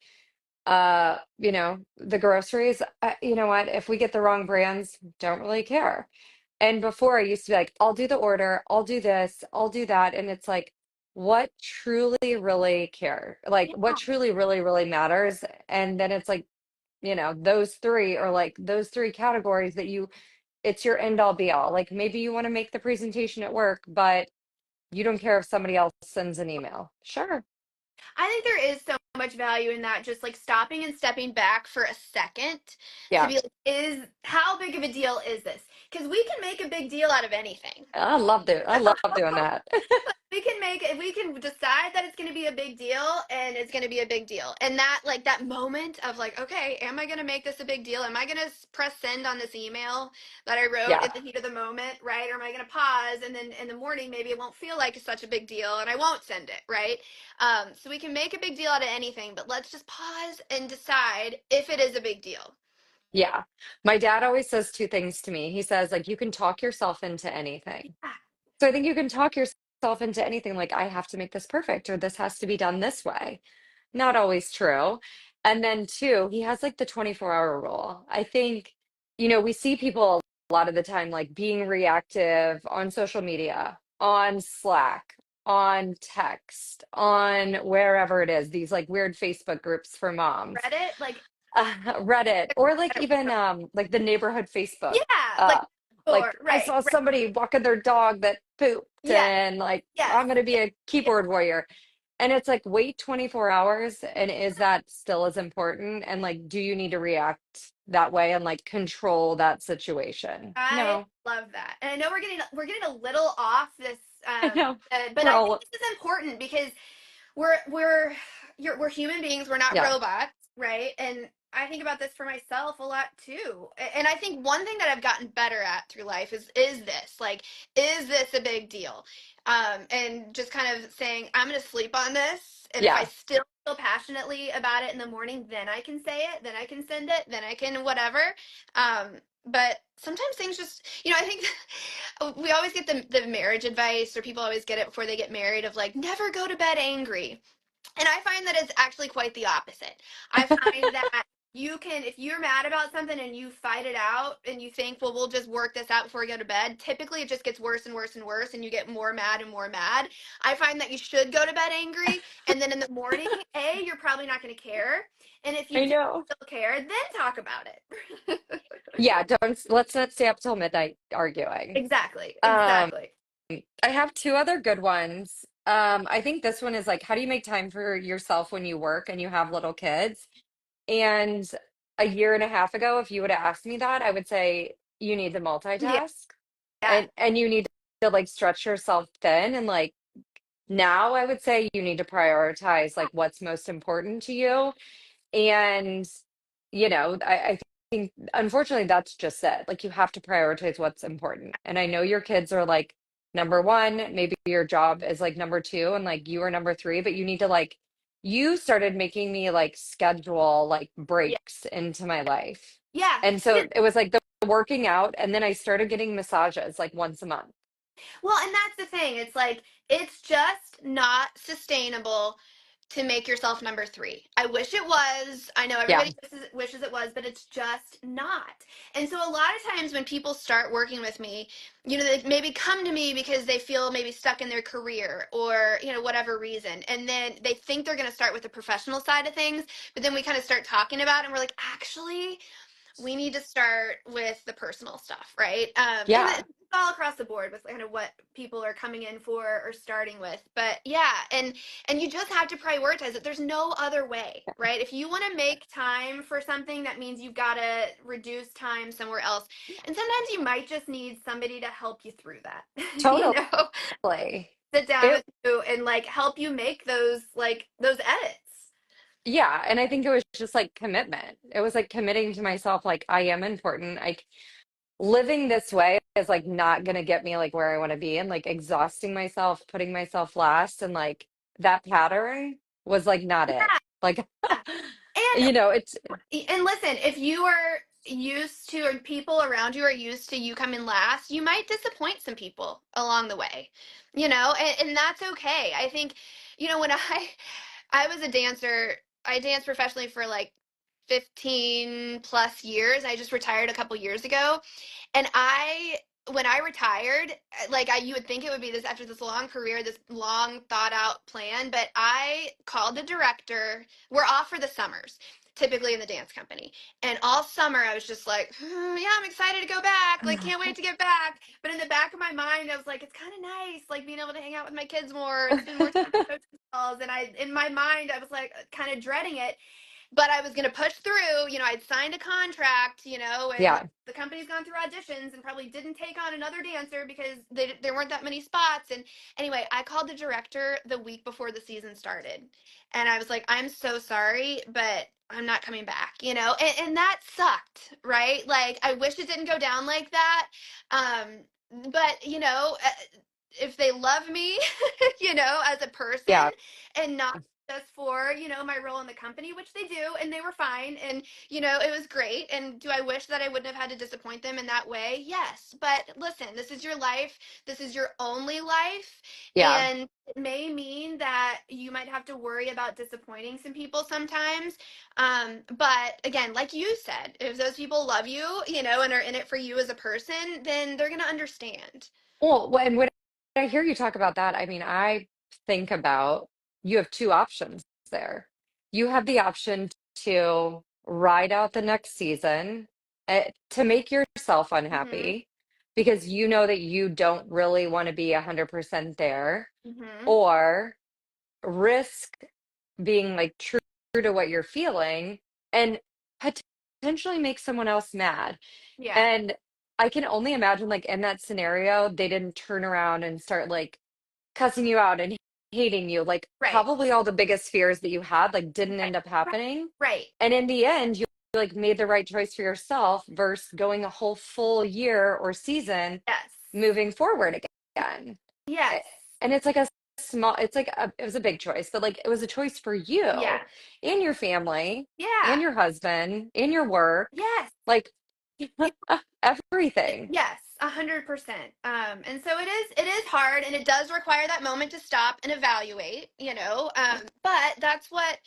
The groceries, you know what? If we get the wrong brands, don't really care. And before I used to be like, I'll do the order, I'll do this, I'll do that. And it's like, what truly really care? Like what Yeah. truly really, really matters? And then it's like, those three are like those three categories that it's your end all be all. Like maybe you want to make the presentation at work, but you don't care if somebody else sends an email. Sure. I think there is so much value in that, just like stopping and stepping back for a second to Yeah. be like, is how big of a deal is this? Because we can make a big deal out of anything. I love doing that. We can make if we can decide that it's going to be a big deal and it's going to be a big deal and that like that moment of like okay am I going to make this a big deal, am I going to press send on this email that I wrote Yeah. in the heat of the moment, right? Or am I going to pause and then in the morning maybe it won't feel like it's such a big deal and I won't send it, right? So we can make a big deal out of anything, but let's just pause and decide if it is a big deal. Yeah. My dad always says two things to me. He says, like, you can talk yourself into anything. Yeah. So I think you can talk yourself into anything, like, I have to make this perfect or this has to be done this way. Not always true. And then two, he has like the 24-hour rule. I think, we see people a lot of the time like being reactive on social media, on Slack, on text, on wherever it is, these like weird Facebook groups for moms, Reddit, like Reddit, or like even like the neighborhood Facebook. yeah, Uh or like I right, saw right, somebody walking their dog that pooped yes, and like yes, I'm gonna be yes, a yes. keyboard warrior. And it's like, wait 24 hours, and is that still as important? And like, do you need to react that way and like control that situation? I No, love that. And I know we're getting a little off this I know. but We're I think all, this is important because we're human beings. We're not Yeah. robots, right? And I think about this for myself a lot too. And I think one thing that I've gotten better at through life is this like, is this a big deal? And just kind of saying, I'm going to sleep on this. And if I Yeah. still feel passionately about it in the morning, then I can say it, then I can send it, then I can whatever. But sometimes things just, I think we always get the marriage advice, or people always get it before they get married, of like, never go to bed angry. And I find that it's actually quite the opposite. I find that you can, if you're mad about something and you fight it out and you think, well, we'll just work this out before we go to bed, typically it just gets worse and worse and worse, and you get more mad and more mad. I find that you should go to bed angry, and then in the morning, you're probably not going to care. And if you I do know. still care, then talk about it. Yeah, let's not stay up till midnight arguing. Exactly. Um, Exactly. I have two other good ones. I think this one is like, how do you make time for yourself when you work and you have little kids? And a year and a half ago, if you would have asked me that, I would say you need to Yeah. multitask Yeah. and you need to like stretch yourself thin. And like now I would say you need to prioritize like what's most important to you. And, I think unfortunately that's just it. Like you have to prioritize what's important. And I know your kids are like number one, maybe your job is like number two, and like you are number three, but you need to like, you started making me like schedule like Yeah. breaks into my life. Yeah. And Because so it was like the working out, and then I started getting massages like once a month. Well, and that's the thing. It's like it's just not sustainable to make yourself number three. I wish it was. I know Yeah. everybody wishes it was, but it's just not. And so a lot of times when people start working with me, they maybe come to me because they feel maybe stuck in their career, or, whatever reason. And then they think they're going to start with the professional side of things, but then we kind of start talking about it and we're like, actually, we need to start with the personal stuff, right? And Yeah. it's all across the board with kind of what people are coming in for or starting with. But yeah, and you just have to prioritize it. There's no other way, right? If you want to make time for something, that means you've got to reduce time somewhere else. And sometimes you might just need somebody to help you through that. you Totally. know, Sit down It with you and like help you make those edits. Yeah, and I think it was just like commitment. It was like committing to myself, like I am important. Like living this way is like not gonna get me like where I want to be, and like exhausting myself, putting myself last, and like that pattern was like not it. Like Yeah. And it's And listen, if you are used to, or people around you are used to you coming last, you might disappoint some people along the way, and that's okay. I think, when I was a dancer, I danced professionally for like 15 plus years. I just retired a couple years ago. And when I retired, like you would think it would be this after this long career, this long thought out plan, but I called the director. We're off for the summers, typically in the dance company. And all summer I was just like, yeah, I'm excited to go back. Like, can't wait to get back. But in the back of my mind, I was like, it's kind of nice, like being able to hang out with my kids more and spend more time with coaching calls. And in my mind, I was like kind of dreading it, but I was going to push through. I'd signed a contract, and yeah, the company's gone through auditions and probably didn't take on another dancer because there weren't that many spots. And anyway, I called the director the week before the season started. And I was like, I'm so sorry, but I'm not coming back, and that sucked, right? Like, I wish it didn't go down like that. But, if they love me, as a person, yeah. and not just for my role in the company, which they do, and they were fine, and it was great. And do I wish that I wouldn't have had to disappoint them in that way? Yes, but listen, this is your life, this is your only life, Yeah. and it may mean that you might have to worry about disappointing some people sometimes. But again, like you said, if those people love you, and are in it for you as a person, then they're going to understand. Well, when I hear you talk about that, I mean, I think about you have two options there. You have the option to ride out the next season to make yourself Mhm. unhappy because you know that you don't really want to be 100% there, Mhm. or risk being like true to what you're feeling and potentially make someone else mad. Yeah. And I can only imagine, like, in that scenario, they didn't turn around and start like cussing you out and hating you. Like Right. probably all the biggest fears that you had like didn't Right. end up Right. happening. Right. And in the end, you like made the right choice for yourself versus going a whole full year or season Yes. moving forward again. Yes. A- And it's like a small, it's like it was a big choice, but like it was a choice for you Yeah. and your family and Yeah. your husband and your work, Yes. like Yeah. everything. Yes, 100%. And so it is hard, and it does require that moment to stop and evaluate, you know. But that's what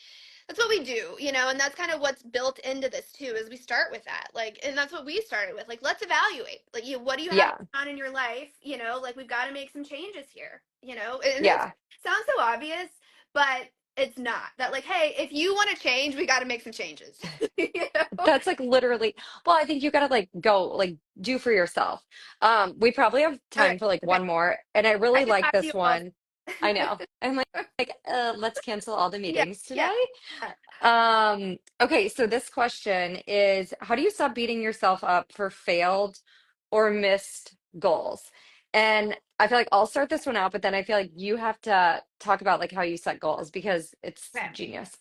we do, you know, and that's kind of what's built into this too, is we start with that. Like, and that's what we started with. Like, let's evaluate. Like, what do you have Yeah. going on in your life? You know, like we've got to make some changes here, you know. And it Yeah. sounds so obvious, but it's not. That like, hey, if you want to change, we got to make some changes. You know? That's like literally, well, I think you gotta like go like do for yourself. We probably have Okay. time for like Okay. one more, and I I really can like talk to you this all. one. I know. I'm let's cancel all the Yeah. meetings Yeah. today. Okay, so this question is, how do you stop beating yourself up for failed or missed goals? And I feel like I'll start this one out, but then I feel like you have to talk about like how you set goals because it's Okay. genius.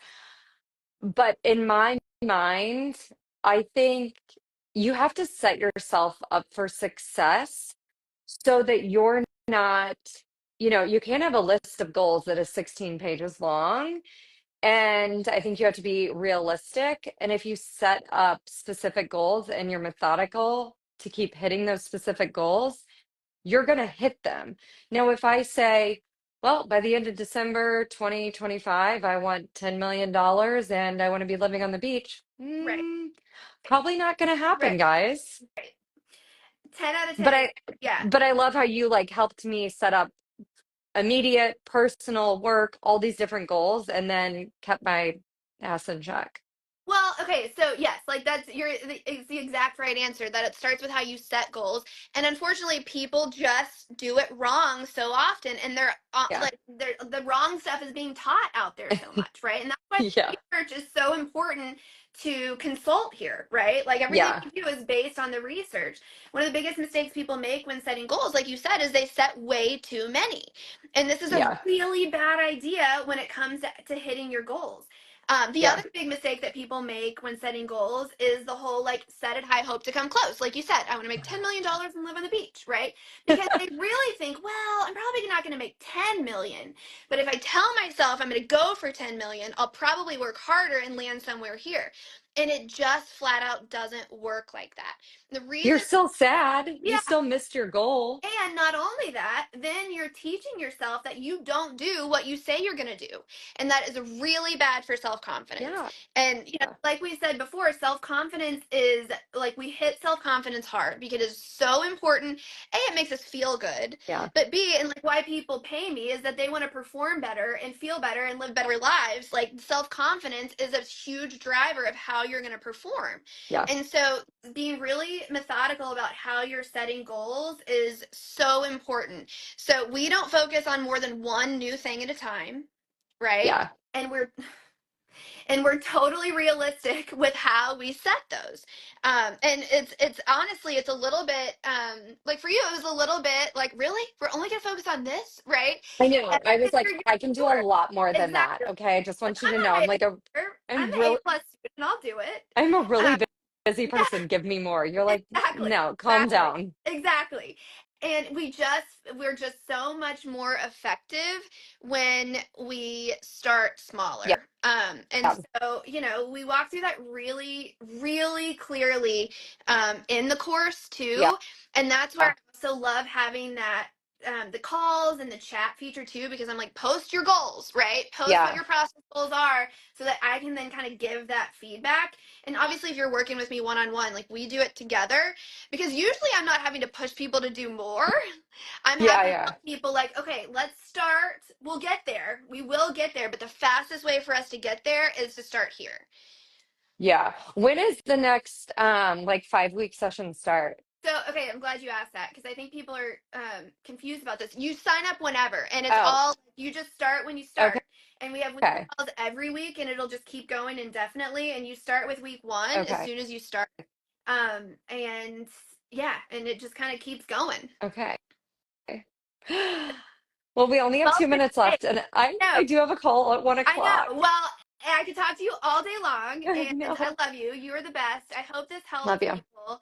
But in my mind, I think you have to set yourself up for success so that you're not, you can't have a list of goals that is 16 pages long. And I think you have to be realistic. And if you set up specific goals and you're methodical to keep hitting those specific goals, you're going to hit them. Now, if I say, well, by the end of December 2025, I want $10 million dollars and I want to be living on the beach, Right. probably not going to happen, Right. guys. Right. 10 out of But 10. I, Yeah. but I love how you like helped me set up immediate personal work, all these different goals, and then kept my ass in check. Well, okay, so yes, like it's the exact right answer, that it starts with how you set goals. And unfortunately, people just do it wrong so often, and Yeah. the wrong stuff is being taught out there so much, right? And that's why Yeah. research is so important to consult here, right? Like everything Yeah. we do is based on the research. One of the biggest mistakes people make when setting goals, like you said, is they set way too many. And this is a Yeah. really bad idea when it comes to hitting your goals. The Yeah. other big mistake that people make when setting goals is the whole like set it high, hope to come close. Like you said, I want to make $10 million and live on the beach, right? Because they really think, well, I'm probably not going to make 10 million, but if I tell myself I'm going to go for 10 million, I'll probably work harder and land somewhere here. And it just flat out doesn't work like that. The You're reason, still sad. You yeah, still missed your goal. and not only that, then you're teaching yourself that you don't do what you say you're going to do. And that is really bad for self confidence. Yeah. And, you know, like we said before, self confidence is like we hit self confidence hard because it is so important. A, it makes us feel good. Yeah. But B, and like why people pay me is that they want to perform better and feel better and live better lives. Like self confidence is a huge driver of how you're going to perform. Yeah. And so being really methodical about how you're setting goals is so important. So we don't focus on more than one new thing at a time, right? Yeah. And we're totally realistic with how we set those. And it's honestly it's a little bit like for you it was a little bit like really we're only gonna focus on this, right? I know. And I was because like, you're I can do a sure lot more than that. exactly Okay. I just like want you to know. I'm like I'm I'm an A really, plus student, I'll do it. I'm a Um, really busy yeah, person. Give me more. You're like, exactly. no, calm Exactly. down. Exactly. And we're just so much more effective when we start Yeah. smaller. And Yeah. so, you know, we walk through that really, really clearly in the course Yeah. too. And that's where I also love having that the calls and the chat feature too, because I'm like, post your goals, right? Post what Yeah. your process goals are so that I can then kind of give that feedback. And obviously, if you're working with me one on one, like we do it together, because usually I'm not having to push people to do more. I'm Yeah. having to Yeah. tell people, like, okay, let's start. We'll get there. We will get there. But the fastest way for us to get there is to start here. Yeah. When is the next like 5 week session start? So, okay, I'm glad you asked that because I think people are confused about this. You sign up whenever, and it's Oh, all you just start when you okay. start. And we have weekly Okay. calls every week, and it'll just keep going indefinitely. And you start with week one as Okay. soon as you start. And yeah, and it just kind of keeps going. Okay. Well, we only have Well, 2 minutes hey, left, and I no, do have a call at one I o'clock. know. Well, I could talk to you all day long, I and I know. love you. You are the best. I hope this helped Love you. people.